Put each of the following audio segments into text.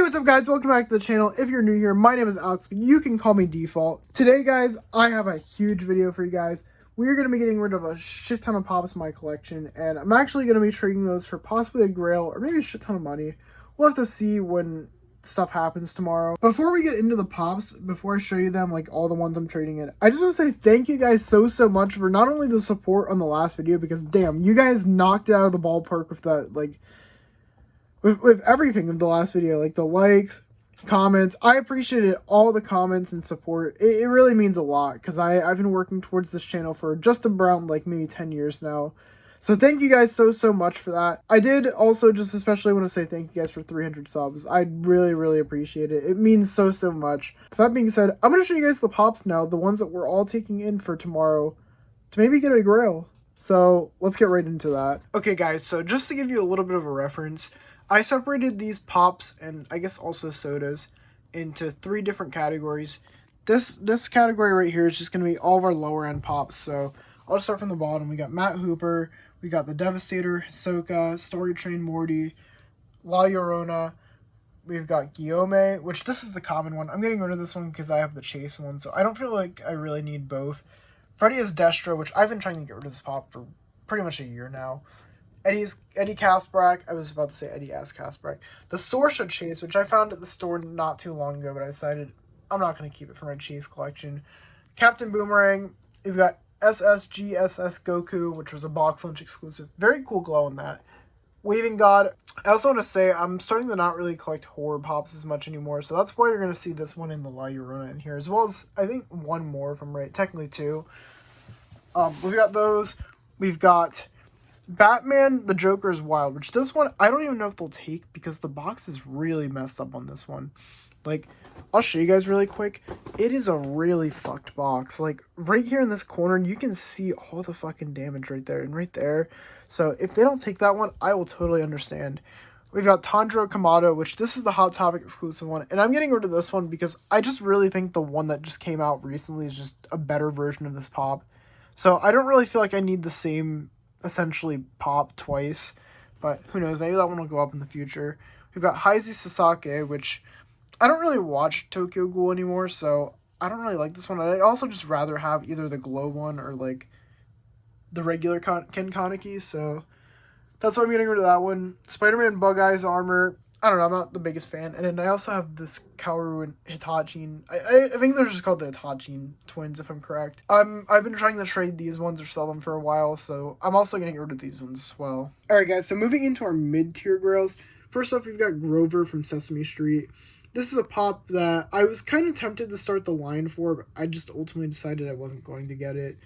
What's up, guys? Welcome back to the channel. If you're new here, my name is Alex, but you can call me Default. Today, guys, I have a huge video for you guys. We're going to be getting rid of a shit ton of pops in my collection, and I'm actually going to be trading those for possibly a grail or maybe a shit ton of money. We'll have to see when stuff happens tomorrow. Before we get into the pops, before I show you them, like all the ones I'm trading in, I just want to say thank you guys so much for not only the support on the last video, because damn, you guys knocked it out of the ballpark with that, like, with everything of the last video, like the likes, comments. I appreciated all the comments and support. It really means a lot, because I've been working towards this channel for just around like maybe 10 years now. So thank you guys so much for that. I did also just especially want to say thank you guys for 300 subs. I really appreciate it. It means so much. So that being said, I'm going to show you guys the pops now, the ones that we're all taking in for tomorrow to maybe get a grail. So let's get right into that. Okay guys, so just to give you a little bit of a reference, I separated these pops and I guess also sodas into 3 different categories. This category right here is just going to be all of our lower end pops. So I'll just start from the bottom. We got Matt Hooper, we got the Devastator, Hisoka, Story Train Morty, La Llorona, we've got Guillaume, which this is the common one. I'm getting rid of this one because I have the Chase one, so I don't feel like I really need both. Freddy is Destro, which I've been trying to get rid of this pop for pretty much a year now. Eddie Kaspbrak. I was about to say Eddie S. Kaspbrak. The Sorsha Chase, which I found at the store not too long ago, but I decided I'm not going to keep it for my Chase collection. Captain Boomerang. We've got SSGSS Goku, which was a box lunch exclusive. Very cool glow in that. Waving God. I also want to say I'm starting to not really collect horror pops as much anymore, so that's why you're going to see this one in the La Llorona in here, as well as I think one more if I'm right. Technically 2. We've got those. We've got Batman, the Joker is Wild, which this one, I don't even know if they'll take because the box is really messed up on this one. Like, I'll show you guys really quick. It is a really fucked box. Like, right here in this corner, you can see all the fucking damage right there and right there. So, if they don't take that one, I will totally understand. We've got Tanjiro Kamado, which this is the Hot Topic exclusive one. And I'm getting rid of this one because I just really think the one that just came out recently is just a better version of this pop. So, I don't really feel like I need the same essentially pop twice, but who knows, maybe that one will go up in the future. We've got Heizi Sasaki, which I don't really watch Tokyo Ghoul anymore, so I don't really like this one. I'd also just rather have either the glow one or like the regular Ken Kaneki, so that's why I'm getting rid of that one. Spider-Man Bug Eyes armor, I don't know, I'm not the biggest fan. And then I also have this Kaoru and Hitachin. I think they're just called the Hitachin twins, if I'm correct. I've been trying to trade these ones or sell them for a while, so I'm also going to get rid of these ones as well. Alright guys, so moving into our mid-tier grails. First off, we've got Grover from Sesame Street. This is a pop that I was kind of tempted to start the line for, but I just ultimately decided I wasn't going to get it.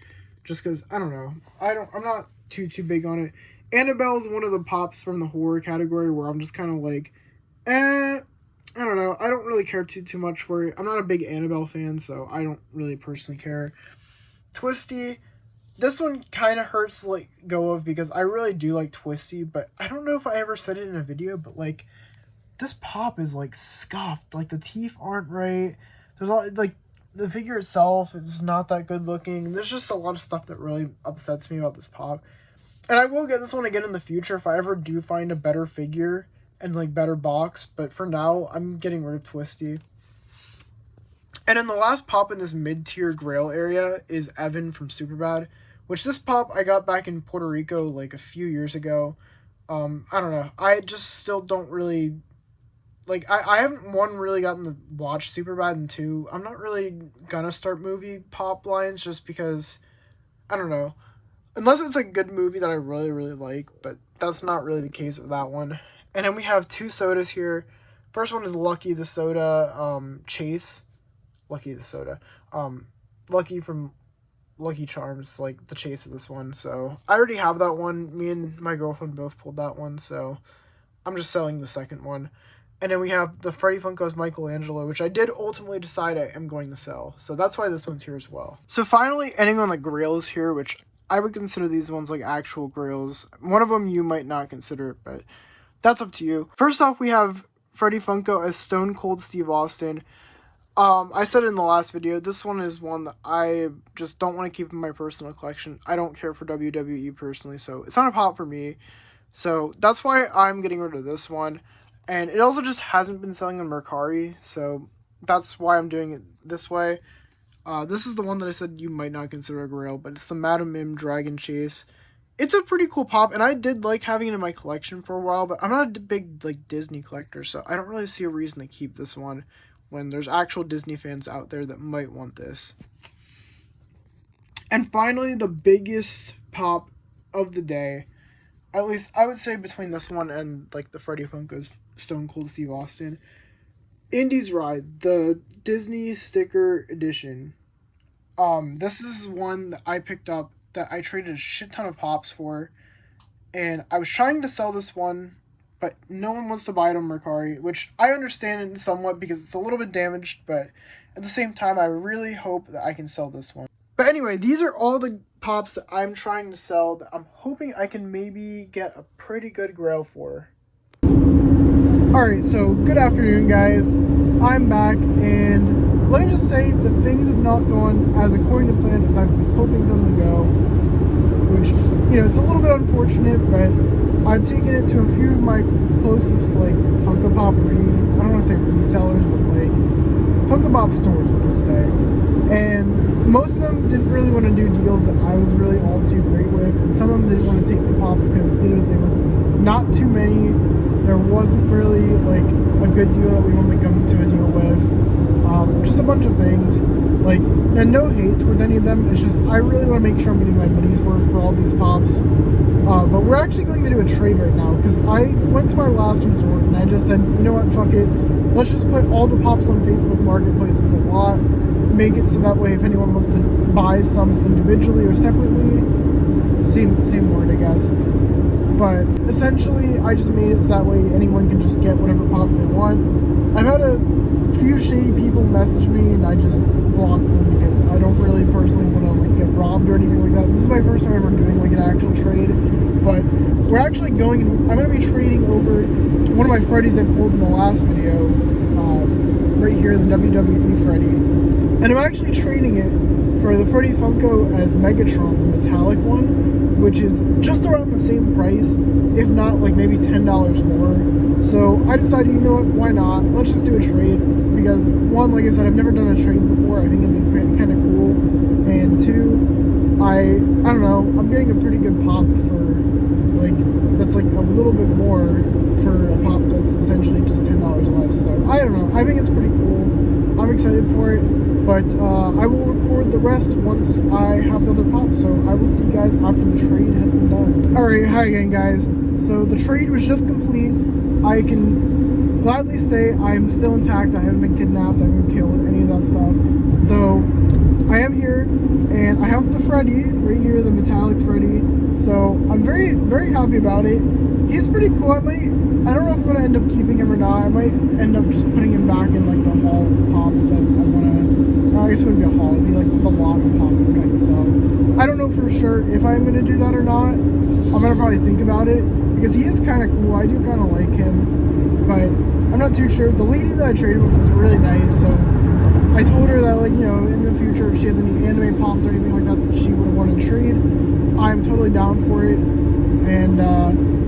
Just because, I don't know. I'm not too big on it. Annabelle is one of the pops from the horror category where I'm just kind of like, I don't know. I don't really care too much for it. I'm not a big Annabelle fan, so I don't really personally care. Twisty, this one kind of hurts to like go of because I really do like Twisty, but I don't know if I ever said it in a video, but like this pop is like scuffed. Like the teeth aren't right. There's all like the figure itself is not that good looking. There's just a lot of stuff that really upsets me about this pop. And I will get this one again in the future if I ever do find a better figure and like better box, but for now I'm getting rid of Twisty. And then the last pop in this mid-tier grail area is Evan from Superbad, which this pop I got back in Puerto Rico like a few years ago. I don't know, I just still don't really like, I haven't, 1, really gotten to watch Superbad, and 2, I'm not really gonna start movie pop lines just because, I don't know, unless it's a good movie that I really like, but that's not really the case with that one. And then we have 2 sodas here. First one is Lucky the Soda, Chase. Lucky the Soda. Lucky from Lucky Charms, like the chase of this one. So I already have that one. Me and my girlfriend both pulled that one, so I'm just selling the second one. And then we have the Freddy Funko's Michelangelo, which I did ultimately decide I am going to sell. So that's why this one's here as well. So finally, ending on the grails here, which I would consider these ones like actual grails. One of them you might not consider it, but that's up to you. First off, we have Freddy Funko as Stone Cold Steve Austin. I said in the last video, this one is one that I just don't want to keep in my personal collection. I don't care for WWE personally, so it's not a pop for me. So that's why I'm getting rid of this one. And it also just hasn't been selling on Mercari, so that's why I'm doing it this way. This is the one that I said you might not consider a grail, but it's the Madam Mim Dragon Chase. It's a pretty cool pop, and I did like having it in my collection for a while, but I'm not a big like Disney collector, so I don't really see a reason to keep this one when there's actual Disney fans out there that might want this. And finally, the biggest pop of the day, at least I would say between this one and like the Freddy Funko's Stone Cold Steve Austin, Indy's Ride, the Disney sticker edition. This is one that I picked up that I traded a shit ton of pops for, and I was trying to sell this one, but no one wants to buy it on Mercari, which I understand it somewhat because it's a little bit damaged, but at the same time, I really hope that I can sell this one. But anyway, these are all the pops that I'm trying to sell that I'm hoping I can maybe get a pretty good grail for. Alright, so good afternoon, guys. I'm back, and let me just say that things have not gone as according to plan as I'm hoping them to go, which, you know, it's a little bit unfortunate, but I've taken it to a few of my closest, like, Funko Pop I don't want to say resellers, but, like, Funko Pop stores, we'll just say. And most of them didn't really want to do deals that I was really all too great with, and some of them didn't want to take the pops because either they were not too many, there wasn't really like a good deal that we wanted to come to a deal with, just a bunch of things, like, and no hate towards any of them, it's just I really want to make sure I'm getting my money's worth for all these pops. But we're actually going to do a trade right now because I went to my last resort and I just said, you know what, fuck it, let's just put all the pops on Facebook Marketplace as a lot, make it so that way if anyone wants to buy some individually or separately, same word I guess, but essentially I just made it so that way anyone can just get whatever pop they want. I've had a few shady people message me and I just blocked them because I don't really personally want to like get robbed or anything like that. This is my first time ever doing like an actual trade, but we're actually going and I'm going to be trading over one of my Freddys I pulled in the last video, right here, the WWE Freddy, and I'm actually trading it for the Freddy Funko as Megatron, the metallic one, which is just around the same price, if not like maybe $10 more. So I decided, you know what, why not? Let's just do a trade, because one, like I said, I've never done a trade before. I think it'd be kind of cool, and two, I don't know, I'm getting a pretty good pop for like that's like a little bit more for a pop that's essentially just $10 less. So I don't know, I think it's pretty cool. I'm excited for it, but I will record the rest once I have the other pops, so I will see you guys after the trade has been done. Alright, hi again, guys. So the trade was just complete. I can gladly say I'm still intact. I haven't been kidnapped, I haven't been killed, any of that stuff. So I am here, and I have the Freddy right here, the metallic Freddy. So I'm very, very happy about it. He's pretty cool. I don't know if I'm going to end up keeping him or not. I might end up just putting him back in like the hall of pops that I want to, I guess it wouldn't be a hall, it'd be like the lot of pops I'm trying to sell. I don't know for sure if I'm going to do that or not. I'm going to probably think about it, because he is kind of cool. I do kind of like him, but I'm not too sure. The lady that I traded with was really nice, so I told her that, like, you know, in the future, if she has any anime pops or anything like that that she would want to trade, I'm totally down for it. And,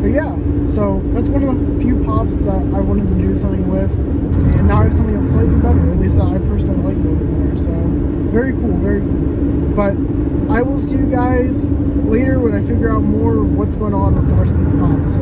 but yeah, so that's one of the few pops that I wanted to do something with. And now I have something that's slightly better, at least that I personally like a little bit more. So, very cool, very cool. But I will see you guys later when I figure out more of what's going on with the rest of these pops. So,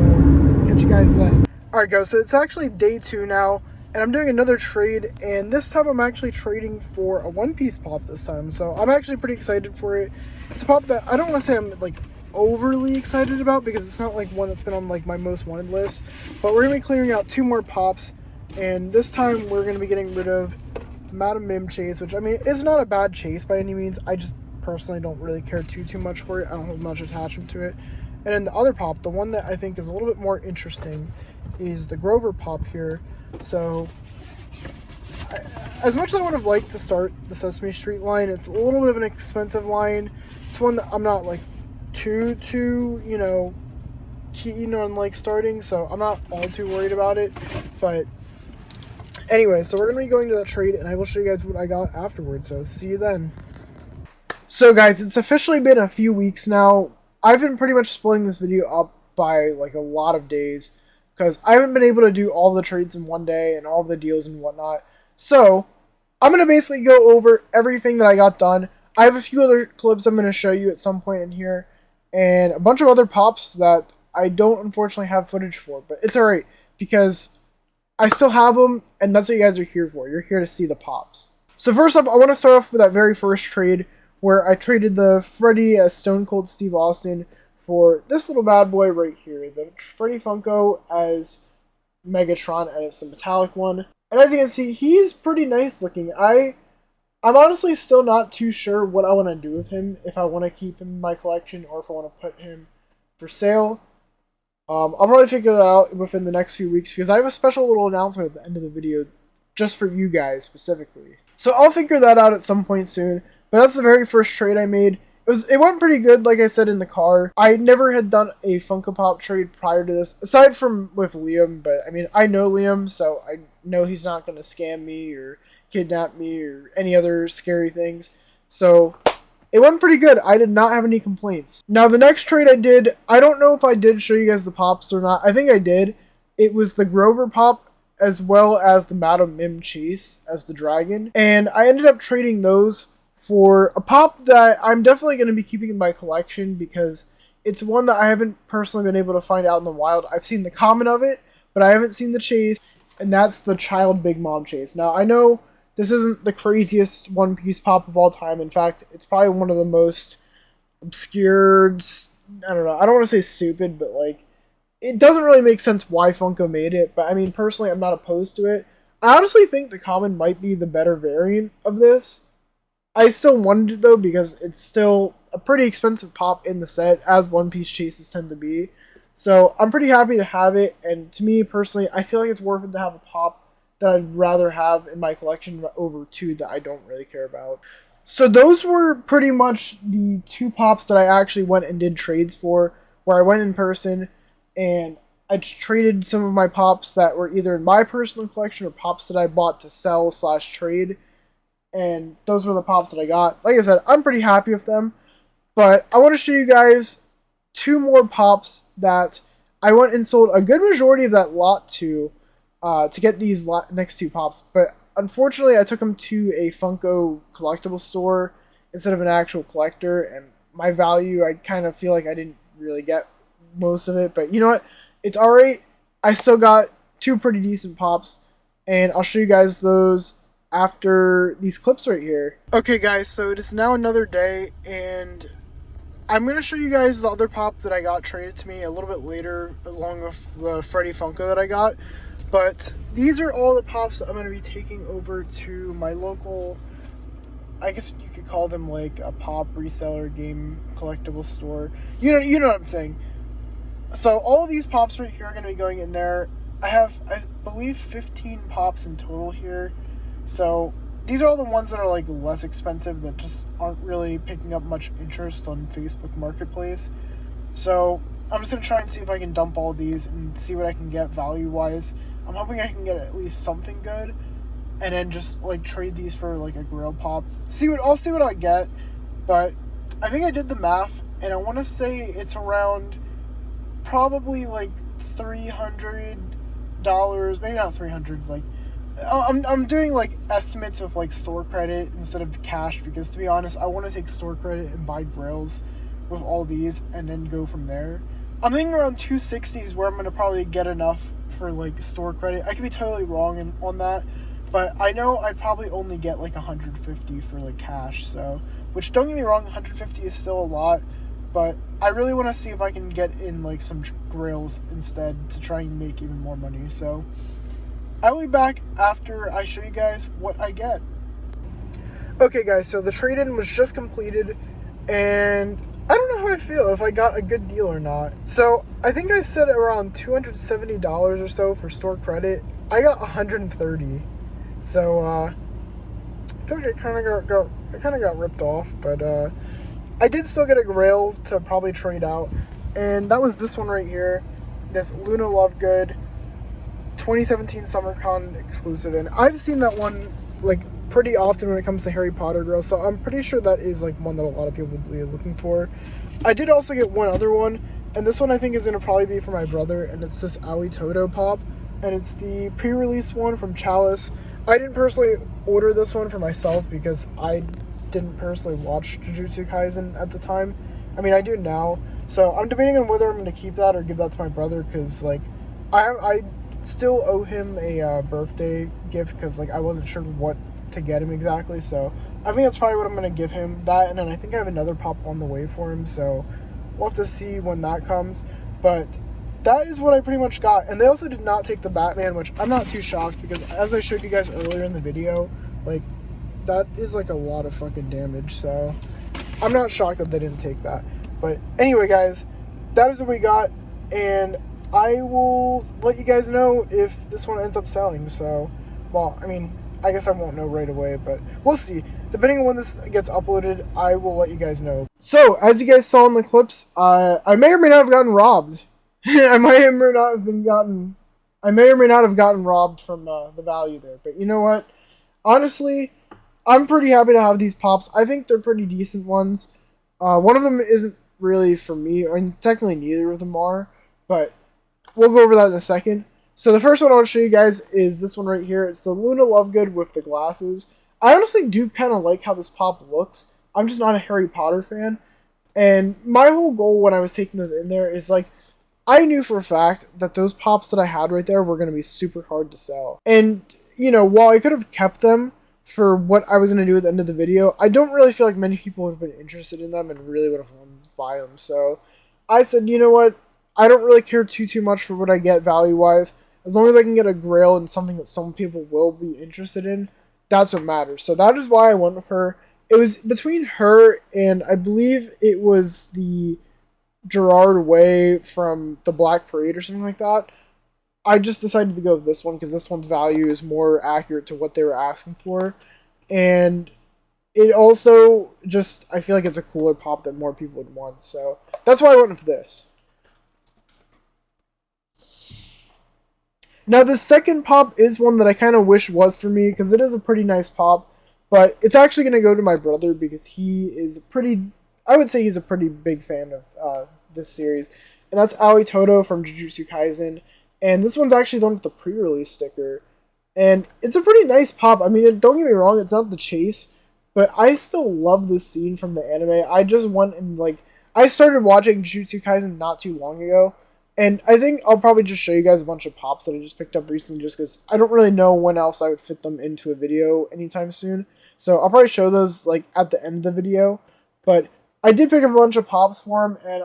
catch you guys then. Alright, guys, so it's actually day 2 now. And I'm doing another trade, and this time I'm actually trading for a One Piece pop this time. So I'm actually pretty excited for it. It's a pop that I don't want to say I'm like overly excited about, because it's not like one that's been on like my most wanted list. But we're going to be clearing out 2 more pops, and this time we're going to be getting rid of Madam Mim Chase, which, I mean, is not a bad chase by any means. I just personally don't really care too much for it. I don't have much attachment to it. And then the other pop, the one that I think is a little bit more interesting, is the Grover pop here. So, as much as I would have liked to start the Sesame Street line, it's a little bit of an expensive line. It's one that I'm not like too you know, keen on like starting, so I'm not all too worried about it. But anyway, so we're gonna be going to that trade, and I will show you guys what I got afterwards. So see you then. So guys, it's officially been a few weeks now. I've been pretty much splitting this video up by like a lot of days. because I haven't been able to do all the trades in one day and all the deals and whatnot. So I'm going to basically go over everything that I got done. I have a few other clips I'm going to show you at some point in here, and a bunch of other pops that I don't unfortunately have footage for, but it's alright, because I still have them, and that's what you guys are here for. You're here to see the pops. So first up, I want to start off with that very first trade, where I traded the Freddy as Stone Cold Steve Austin for this little bad boy right here, the Freddy Funko as Megatron, and it's the metallic one. And as you can see, he's pretty nice looking. I'm honestly still not too sure what I want to do with him, if I want to keep him in my collection or if I want to put him for sale. I'll probably figure that out within the next few weeks, because I have a special little announcement at the end of the video just for you guys specifically. So I'll figure that out at some point soon, but that's the very first trade I made. It went pretty good, like I said, in the car. I never had done a Funko Pop trade prior to this, aside from with Liam, but I mean, I know Liam, so I know he's not going to scam me or kidnap me or any other scary things. So it went pretty good. I did not have any complaints. Now, the next trade I did, I don't know if I did show you guys the pops or not. I think I did. It was the Grover pop as well as the Madam Mim Chase as the dragon. And I ended up trading those for a pop that I'm definitely going to be keeping in my collection, because it's one that I haven't personally been able to find out in the wild. I've seen the common of it, but I haven't seen the chase, and that's the Child Big Mom Chase. Now, I know this isn't the craziest One Piece pop of all time. In fact, it's probably one of the most obscured, I don't know, I don't want to say stupid, but like, it doesn't really make sense why Funko made it, but I mean, personally, I'm not opposed to it. I honestly think the common might be the better variant of this. I still wanted it though, because it's still a pretty expensive pop in the set, as One Piece chases tend to be. So I'm pretty happy to have it, and to me personally, I feel like it's worth it to have a pop that I'd rather have in my collection over two that I don't really care about. So those were pretty much the two pops that I actually went and did trades for, where I went in person and I traded some of my pops that were either in my personal collection or pops that I bought to sell / trade. And those were the pops that I got. Like I said, I'm pretty happy with them. But I want to show you guys two more pops that I went and sold a good majority of that lot to get these next two pops. But unfortunately, I took them to a Funko collectible store instead of an actual collector. And my value, I kind of feel like I didn't really get most of it. But you know what? It's alright. I still got two pretty decent pops. And I'll show you guys those after these clips right here. Okay guys, so it is now another day, and I'm going to show you guys the other pop that I got traded to me a little bit later, along with the Freddy Funko that I got. But these are all the pops that I'm going to be taking over to my local, I guess you could call them like a pop reseller game collectible store. You know what I'm saying. So all of these pops right here are going to be going in there. I have, I believe, 15 pops in total here. So these are all the ones that are like less expensive, that just aren't really picking up much interest on Facebook Marketplace. So I'm just going to try and see if I can dump all these and see what I can get value-wise. I'm hoping I can get at least something good, and then just like trade these for like a Grail pop. I'll see what I get, but I think I did the math, and I want to say it's around probably like $300, maybe not 300, like I'm doing like estimates of like store credit instead of cash, because to be honest, I want to take store credit and buy grails with all these and then go from there. I'm thinking around 260 is where I'm going to probably get enough for like store credit. I could be totally wrong on that, but I know I'd probably only get like 150 for like cash. So, which, don't get me wrong, 150 is still a lot, but I really want to see if I can get in like some grails instead to try and make even more money. So I will be back after I show you guys what I get. Okay guys, so the trade-in was just completed, and I don't know how I feel, if I got a good deal or not. So I think I said around $270 or so for store credit. I got $130. So I feel like I kind of got ripped off, but I did still get a grail to probably trade out, and that was this one right here, this Luna Lovegood 2017 SummerCon exclusive. And I've seen that one like pretty often when it comes to Harry Potter girls, so I'm pretty sure that is like one that a lot of people will be looking for. I did also get one other one, And this one I think is going to probably be for my brother, and it's this Aoi Toto pop, and it's the pre-release one from Chalice. I didn't personally order this one for myself because I didn't personally watch Jujutsu Kaisen at the time. I mean, I do now, so I'm debating on whether I'm going to keep that or give that to my brother, because like I still owe him a birthday gift, because like I wasn't sure what to get him exactly, so I think that's probably what I'm going to give him, that, and then I think I have another pop on the way for him, so we'll have to see when that comes. But that is what I pretty much got. And they also did not take the Batman, which I'm not too shocked, because as I showed you guys earlier in the video, like, that is like a lot of fucking damage, so I'm not shocked that they didn't take that. But anyway, guys, that is what we got, and I will let you guys know if this one ends up selling. So, well, I mean, I guess I won't know right away, but we'll see. Depending on when this gets uploaded, I will let you guys know. So, as you guys saw in the clips, I may or may not have gotten robbed. I may or may not have gotten robbed from the value there. But you know what? Honestly, I'm pretty happy to have these pops. I think they're pretty decent ones. One of them isn't really for me. I mean, technically neither of them are, but we'll go over that in a second. So the first one I want to show you guys is this one right here. It's the Luna Lovegood with the glasses. I honestly do kind of like how this pop looks. I'm just not a Harry Potter fan. And my whole goal when I was taking this in there is like, I knew for a fact that those pops that I had right there were going to be super hard to sell. And, you know, while I could have kept them for what I was going to do at the end of the video, I don't really feel like many people would have been interested in them and really would have wanted to buy them. So I said, you know what? I don't really care too much for what I get value-wise. As long as I can get a grail and something that some people will be interested in, that's what matters. So that is why I went with her. It was between her and I believe it was the Gerard Way from the Black Parade or something like that. I just decided to go with this one because this one's value is more accurate to what they were asking for. And it also just, I feel like it's a cooler pop that more people would want. So that's why I went with this. Now, the second pop is one that I kind of wish was for me, because it is a pretty nice pop, but it's actually going to go to my brother, because he is I would say he's a pretty big fan of this series, and that's Aoi Toto from Jujutsu Kaisen, and this one's actually the one with the pre-release sticker, and it's a pretty nice pop. I mean, don't get me wrong, it's not the chase, but I still love this scene from the anime. I just went and, like, I started watching Jujutsu Kaisen not too long ago, and I think I'll probably just show you guys a bunch of pops that I just picked up recently, just because I don't really know when else I would fit them into a video anytime soon. So I'll probably show those like at the end of the video. But I did pick up a bunch of pops for him, and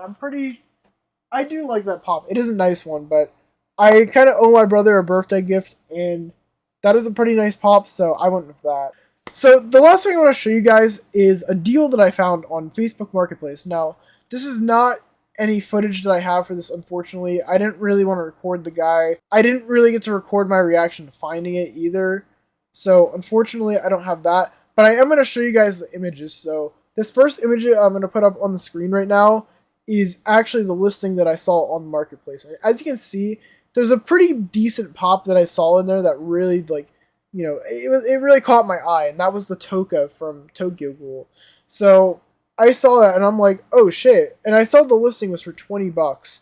I do like that pop. It is a nice one, but I kind of owe my brother a birthday gift, and that is a pretty nice pop, so I went with that. So the last thing I want to show you guys is a deal that I found on Facebook Marketplace. Now, this is not any footage that I have for this, unfortunately. I didn't really want to record the guy. I didn't really get to record my reaction to finding it either. So, unfortunately, I don't have that. But I am going to show you guys the images. So, this first image I'm going to put up on the screen right now is actually the listing that I saw on the Marketplace. As you can see, there's a pretty decent pop that I saw in there that really, like, you know, it really caught my eye. And that was the Toka from Tokyo Ghoul. So I saw that and I'm like, oh shit. And I saw the listing was for $20.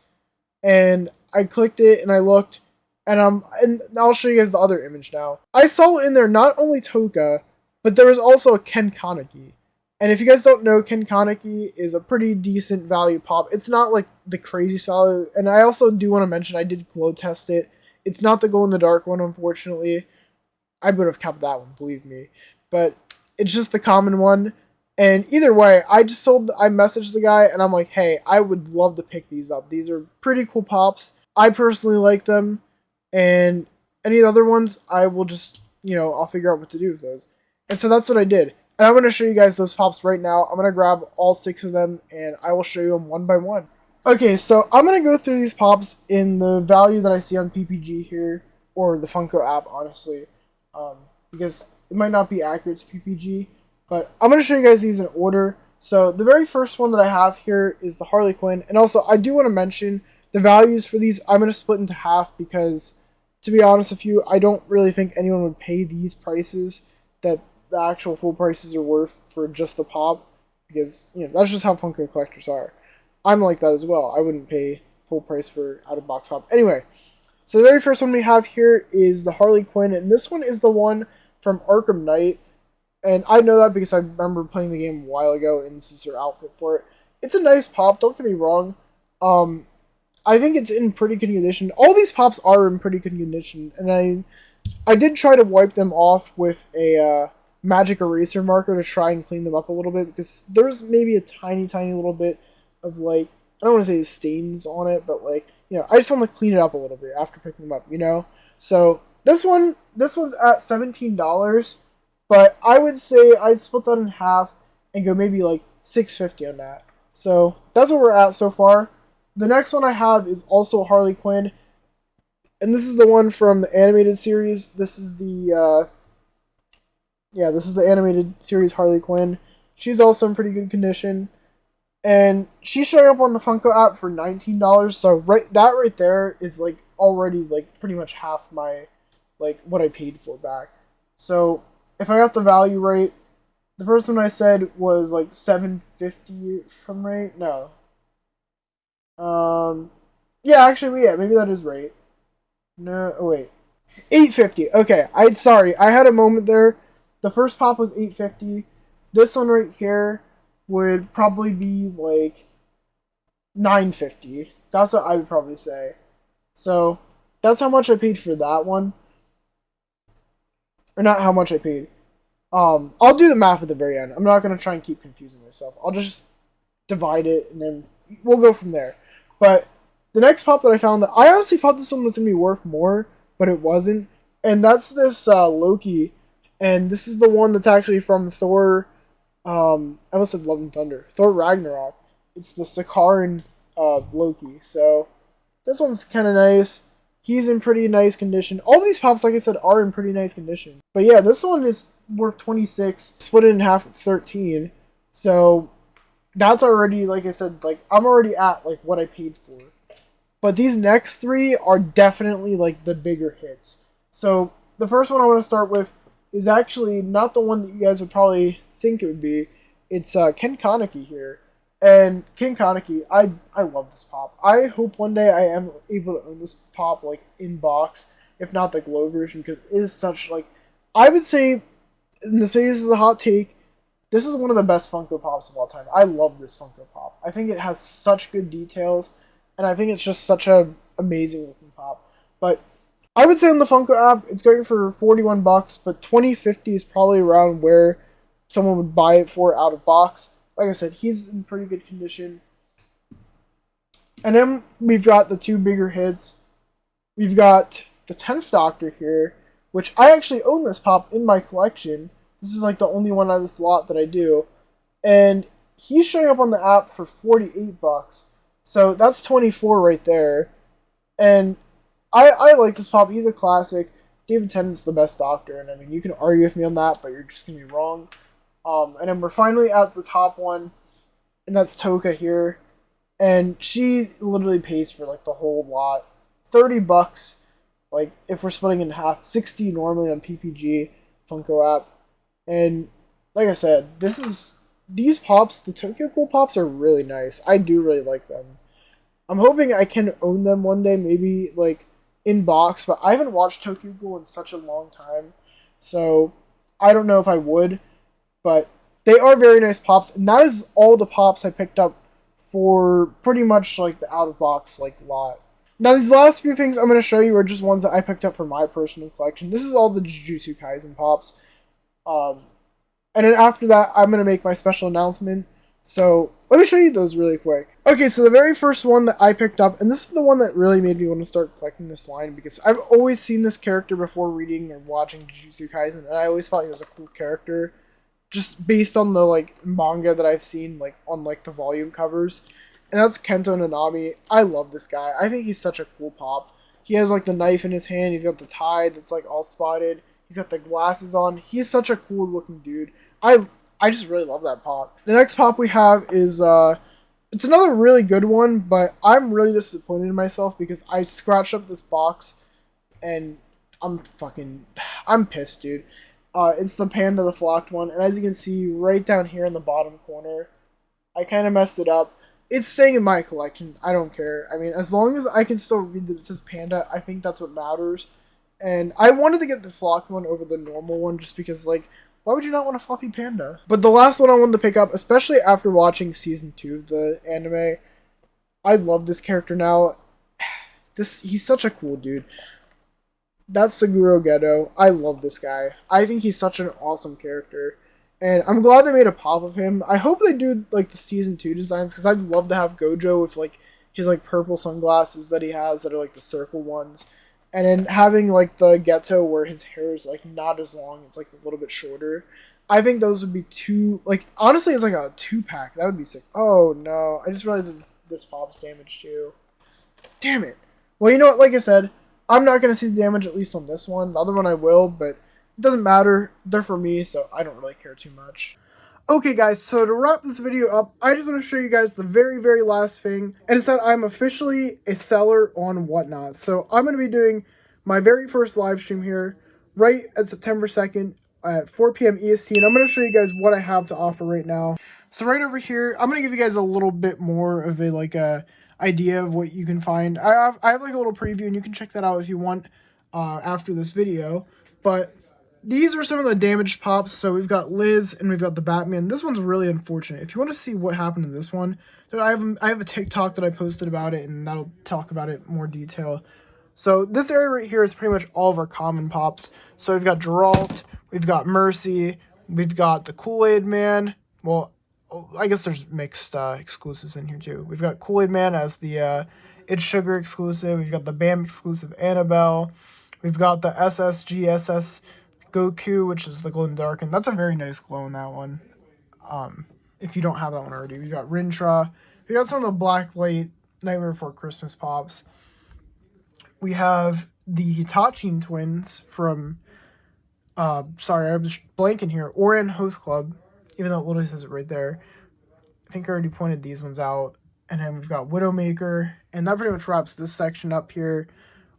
And I clicked it and I looked and I'll show you guys the other image now. I saw in there not only Toka, but there was also a Ken Kaneki. And if you guys don't know, Ken Kaneki is a pretty decent value pop. It's not like the craziest value. And I also do want to mention I did glow test it. It's not the glow in the dark one, unfortunately. I would have kept that one, believe me. But it's just the common one. And either way, I messaged the guy and I'm like, hey, I would love to pick these up. These are pretty cool pops. I personally like them. And any other ones, I will just, I'll figure out what to do with those. And so that's what I did. And I'm going to show you guys those pops right now. I'm going to grab all 6 of them and I will show you them one by one. Okay, so I'm going to go through these pops in the value that I see on PPG here, or the Funko app, honestly. Because it might not be accurate to PPG. But I'm going to show you guys these in order. So the very first one that I have here is the Harley Quinn. And also, I do want to mention the values for these. I'm going to split into half because, to be honest with you, I don't really think anyone would pay these prices that the actual full prices are worth for just the pop. Because, that's just how Funko collectors are. I'm like that as well. I wouldn't pay full price for out of box pop. Anyway, so the very first one we have here is the Harley Quinn, and this one is the one from Arkham Knight. And I know that because I remember playing the game a while ago, and this is her outfit for it. It's a nice pop, don't get me wrong. I think it's in pretty good condition. All these pops are in pretty good condition, and I did try to wipe them off with a magic eraser marker to try and clean them up a little bit, because there's maybe a tiny, tiny little bit of, like, I don't want to say stains on it, but, like, you know, I just want to clean it up a little bit after picking them up, you know? So, this one's at $17, but I would say I'd split that in half and go maybe, like, $6.50 on that. So, that's what we're at so far. The next one I have is also Harley Quinn, and this is the one from the animated series. This is the, this is the animated series Harley Quinn. She's also in pretty good condition, and she's showing up on the Funko app for $19, so that right there is, like, already, like, pretty much half my, like, what I paid for back. So, if I got the value right, the first one I said was, like, $7.50 from right? No. Yeah, actually, yeah, maybe that is right. No, oh wait. $8.50. Okay, sorry, I had a moment there. The first pop was $8.50. This one right here would probably be like $9.50. That's what I would probably say. So, that's how much I paid for that one. Or not how much I paid. I'll do the math at the very end. I'm not going to try and keep confusing myself. I'll just divide it, and then we'll go from there. But the next pop that I found, that I honestly thought this one was going to be worth more, but it wasn't. And that's this Loki. And this is the one that's actually from Thor, I almost said Love and Thunder. Thor Ragnarok. It's the Sakaran Loki. So, this one's kind of nice. He's in pretty nice condition. All these pops, like I said, are in pretty nice condition. But yeah, this one is worth $26. Split it in half, it's $13. So, that's already, like I said, like, I'm already at, like, what I paid for. But these next three are definitely, like, the bigger hits. So, the first one I want to start with is actually not the one that you guys would probably think it would be. It's Ken Kaneki here. And Ken Kaneki, I love this pop. I hope one day I am able to own this pop, like, in box, if not the glow version, because it is such, like, I would say, and this is a hot take, this is one of the best Funko Pops of all time. I love this Funko Pop. I think it has such good details, and I think it's just such a amazing looking pop. But I would say on the Funko app, it's going for $41, but $20.50 is probably around where someone would buy it for out of box. Like I said, he's in pretty good condition. And then we've got the two bigger hits. We've got the 10th Doctor here, which I actually own this pop in my collection. This is like the only one out of this lot that I do. And he's showing up on the app for $48. So that's 24 right there. And I like this pop. He's a classic. David Tennant's the best Doctor. And I mean, you can argue with me on that, but you're just going to be wrong. And then we're finally at the top one. And that's Toka here. And she literally pays for like the whole lot. $30. Like, if we're splitting in half. $60 normally on PPG Funko app. And like I said, these pops, the Tokyo Ghoul pops, are really nice. I do really like them. I'm hoping I can own them one day, maybe like in box, but I haven't watched Tokyo Ghoul in such a long time, so I don't know if I would. But they are very nice pops, and that is all the pops I picked up for pretty much like the out of box like lot. Now these last few things I'm going to show you are just ones that I picked up for my personal collection. This is all the Jujutsu Kaisen pops. And then after that, I'm going to make my special announcement. So, let me show you those really quick. Okay, so the very first one that I picked up, and this is the one that really made me want to start collecting this line, because I've always seen this character before reading and watching Jujutsu Kaisen, and I always thought he was a cool character, just based on the, like, manga that I've seen, like, on, like, the volume covers. And that's Kento Nanami. I love this guy. I think he's such a cool pop. He has, like, the knife in his hand, he's got the tie that's, like, all spotted. He's got the glasses on. He's such a cool looking dude. I just really love that pop. The next pop we have is, it's another really good one, but I'm really disappointed in myself because I scratched up this box and I'm pissed, dude. It's the Panda the Flocked one, and as you can see right down here in the bottom corner, I kind of messed it up. it's staying in my collection. I don't care. I mean, as long as I can still read that it says Panda, I think that's what matters. And I wanted to get the flock one over the normal one just because, like, why would you not want a fluffy panda? But the last one I wanted to pick up, especially after watching season 2 of the anime, I love this character now. He's such a cool dude. That's Seguro Ghetto. I love this guy. I think he's such an awesome character. And I'm glad they made a pop of him. I hope they do like the season 2 designs because I'd love to have Gojo with like his like purple sunglasses that he has that are like the circle ones. And then having like the Ghetto where his hair is like not as long, it's like a little bit shorter. I think those would be two, like, honestly, it's like a 2-pack. That would be sick. Oh no, I just realized this pop's damaged too. Damn it. Well, you know what, like I said, I'm not going to see the damage at least on this one. The other one I will, but it doesn't matter. They're for me, so I don't really care too much. Okay, guys, so to wrap this video up, I just want to show you guys the very, very last thing, and it's that I'm officially a seller on Whatnot. So I'm going to be doing my very first live stream here right at September 2nd at 4 p.m. EST, and I'm going to show you guys what I have to offer right now. So right over here, I'm going to give you guys a little bit more of a, like, idea of what you can find. I have like a little preview, and you can check that out if you want after this video, but these are some of the damaged pops. So we've got Liz and we've got the Batman. This one's really unfortunate. If you want to see what happened to this one, I have a TikTok that I posted about it, and that'll talk about it in more detail. So this area right here is pretty much all of our common pops. So we've got Geralt, we've got Mercy, we've got the Kool-Aid Man. Well, I guess there's mixed exclusives in here too. We've got Kool-Aid Man as the It's Sugar exclusive. We've got the BAM exclusive Annabelle. We've got the SSGSS Goku, which is the glow in the dark, and that's a very nice glow in that one. If you don't have that one already, we got Rintra. We got some of the Black Light Nightmare Before Christmas pops. We have the Hitachi twins from sorry, I was blanking here. Oran Host Club, even though it literally says it right there. I think I already pointed these ones out. And then we've got Widowmaker, and that pretty much wraps this section up here.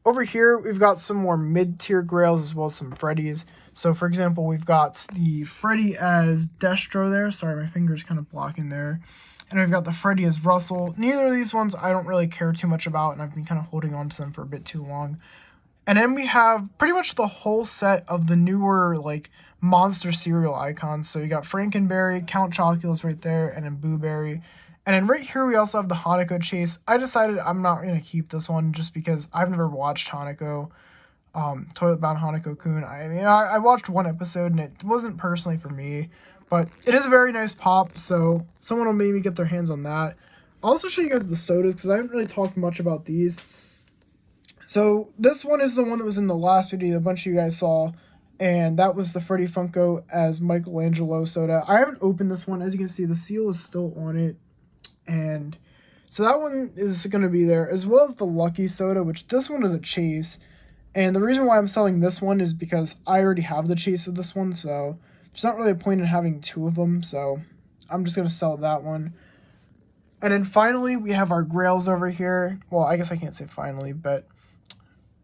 Over here, we've got some more mid-tier grails as well as some Freddies. So, for example, we've got the Freddy as Destro there. Sorry, my finger's kind of blocking there. And we've got the Freddy as Russell. Neither of these ones I don't really care too much about, and I've been kind of holding on to them for a bit too long. And then we have pretty much the whole set of the newer, like, monster cereal icons. So you got Frankenberry, Count Chocula's right there, and then Boo Berry. And then right here we also have the Hanako Chase. I decided I'm not going to keep this one just because I've never watched Hanako, Toilet Bound Hanako-kun. I mean, I watched one episode and it wasn't personally for me. But it is a very nice pop, so someone will maybe get their hands on that. I'll also show you guys the sodas because I haven't really talked much about these. So this one is the one that was in the last video a bunch of you guys saw. And that was the Freddy Funko as Michelangelo soda. I haven't opened this one. As you can see, the seal is still on it. And so that one is going to be there, as well as the Lucky Soda, which this one is a chase. And the reason why I'm selling this one is because I already have the chase of this one, so there's not really a point in having two of them, so I'm just going to sell that one. And then finally, we have our grails over here. Well, I guess I can't say finally, but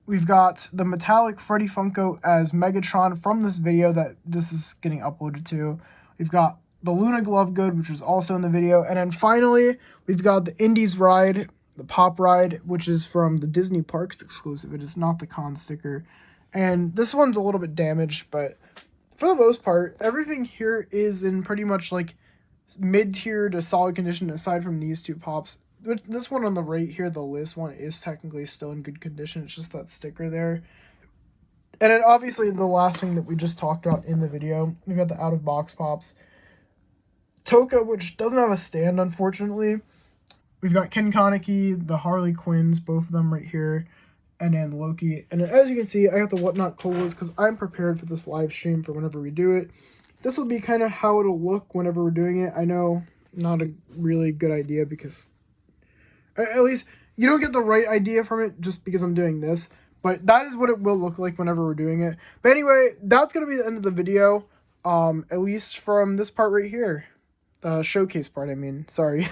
we've got the metallic Freddy Funko as Megatron from this video that this is getting uploaded to. We've got the Luna Glove Good, which was also in the video. And then finally, we've got the Indies Ride, the Pop Ride, which is from the Disney Parks exclusive. It is not the con sticker. And this one's a little bit damaged, but for the most part, everything here is in pretty much like mid-tier to solid condition aside from these two pops. This one on the right here, the list one, is technically still in good condition. It's just that sticker there. And then obviously the last thing that we just talked about in the video, we've got the out-of-box pops. Toka, which doesn't have a stand, unfortunately. We've got Ken Kaneki, the Harley Quinns, both of them right here, and then Loki. And then as you can see, I got the Whatnot Colas because I'm prepared for this live stream for whenever we do it. This will be kind of how it'll look whenever we're doing it. I know, not a really good idea because, at least, you don't get the right idea from it just because I'm doing this. But that is what it will look like whenever we're doing it. But anyway, that's going to be the end of the video, at least from this part right here. The showcase part, I mean, sorry.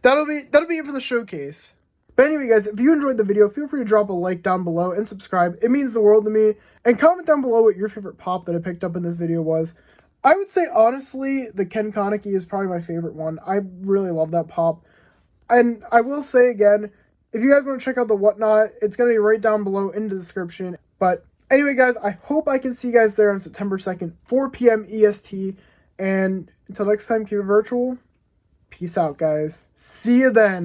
that'll be it for the showcase. But anyway, guys, if you enjoyed the video, feel free to drop a like down below and subscribe. It means the world to me. And comment down below what your favorite pop that I picked up in this video was. I would say, honestly, the Ken Kaneki is probably my favorite one. I really love that pop. And I will say again, if you guys want to check out the whatnot, it's going to be right down below in the description. But anyway, guys, I hope I can see you guys there on September 2nd, 4 p.m. EST. And until next time, keep it virtual. Peace out, guys. See you then.